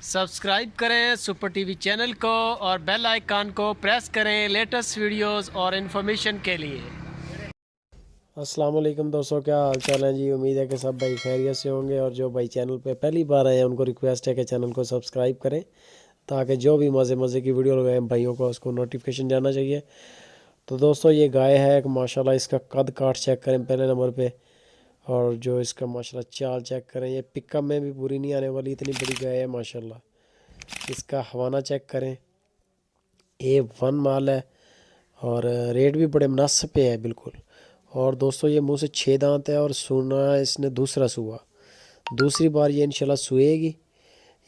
Subscribe کریں super T V channel کو اور بیل آئیکن کو پریس کریں لیٹسٹ ویڈیوز اور انفارمیشن کے لیے۔ السلام علیکم دوستوں، کیا حال چال ہیں جی؟ امید ہے کہ سب بھائی خیریت سے ہوں گے، اور جو بھائی چینل پہ پہلی بار آئے ہیں ان کو ریکویسٹ ہے کہ چینل کو سبسکرائب کریں تاکہ جو بھی مزے کی ویڈیو لگائیں بھائیوں کو اس کو نوٹیفیکیشن جانا چاہیے۔ تو دوستوں یہ گائے ہے کہ ماشاءاللہ اس کا قد کاٹ چیک کریں پہلے نمبر پہ، اور جو اس کا ماشاءاللہ چال چیک کریں، یہ پک اپ میں بھی پوری نہیں آنے والی، اتنی بڑی گائے ہے ماشاءاللہ۔ اس کا حوانہ چیک کریں، A1 مال ہے اور ریٹ بھی بڑے مناسب پہ ہے بالکل۔ اور دوستو یہ منہ سے 6 دانت ہے اور سونا اس نے دوسرا سوا، دوسری بار یہ انشاءاللہ سوئے گی۔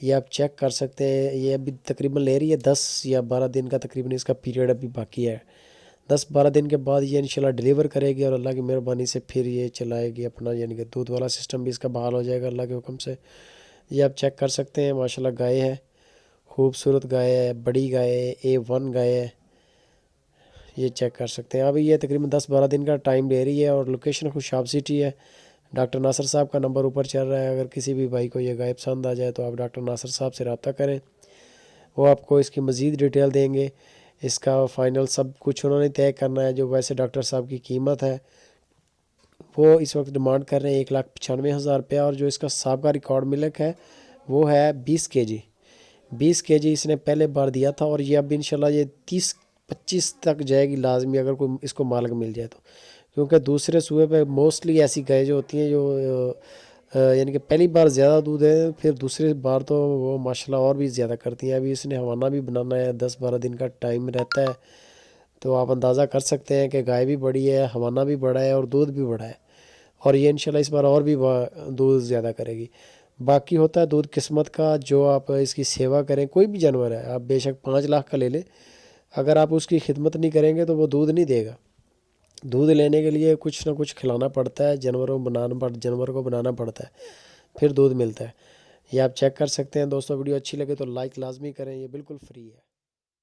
یہ آپ چیک کر سکتے ہیں، یہ ابھی تقریباً لے رہی ہے 10 یا 12 دن کا تقریباً اس کا پیریڈ ابھی باقی ہے۔ 10-12 دن کے بعد یہ انشاءاللہ ڈیلیور کرے گی اور اللہ کی مہربانی سے پھر یہ چلائے گی اپنا، یعنی کہ دودھ والا سسٹم بھی اس کا بحال ہو جائے گا اللہ کے حکم سے۔ یہ آپ چیک کر سکتے ہیں، ماشاءاللہ گائے ہے، خوبصورت گائے ہے، بڑی گائے ہے، A1 گائے ہے، یہ چیک کر سکتے ہیں۔ ابھی یہ تقریباً 10-12 دن کا ٹائم لے رہی ہے اور لوکیشن خوشاب سٹی ہے۔ ڈاکٹر ناصر صاحب کا نمبر اوپر چل رہا ہے، اگر کسی بھی بھائی کو یہ گائے پسند آ جائے تو آپ ڈاکٹر ناصر صاحب سے رابطہ کریں، وہ آپ کو اس کی مزید ڈیٹیل دیں گے۔ اس کا فائنل سب کچھ انہوں نے طے کرنا ہے۔ جو ویسے ڈاکٹر صاحب کی قیمت ہے وہ اس وقت ڈیمانڈ کر رہے ہیں 1,95,000 روپیہ، اور جو اس کا سابقہ ریکارڈ ملک ہے وہ ہے 20 kg۔ 20 kg اس نے پہلے بار دیا تھا، اور یہ اب انشاءاللہ یہ 30-25 تک جائے گی لازمی، اگر کوئی اس کو مالک مل جائے تو، کیونکہ دوسرے سوئے پہ موسٹلی ایسی گائے جو ہوتی ہیں جو یعنی کہ پہلی بار زیادہ دودھ ہے، پھر دوسری بار تو وہ ماشاءاللہ اور بھی زیادہ کرتی ہیں۔ ابھی اس نے حوانہ بھی بنانا ہے، 10-12 دن کا ٹائم رہتا ہے، تو آپ اندازہ کر سکتے ہیں کہ گائے بھی بڑی ہے، حوانہ بھی بڑا ہے اور دودھ بھی بڑا ہے، اور یہ انشاءاللہ اس بار اور بھی دودھ زیادہ کرے گی۔ باقی ہوتا ہے دودھ قسمت کا، جو آپ اس کی سیوا کریں، کوئی بھی جانور ہے، آپ بے شک 5 لاکھ کا لے لیں، اگر آپ اس کی خدمت نہیں کریں گے تو وہ دودھ نہیں دے گا۔ دودھ لینے کے لیے کچھ نہ کچھ کھلانا پڑتا ہے، جانور کو بنانا پڑتا ہے، پھر دودھ ملتا ہے۔ یہ آپ چیک کر سکتے ہیں دوستوں۔ ویڈیو اچھی لگے تو لائک لازمی کریں، یہ بالکل فری ہے۔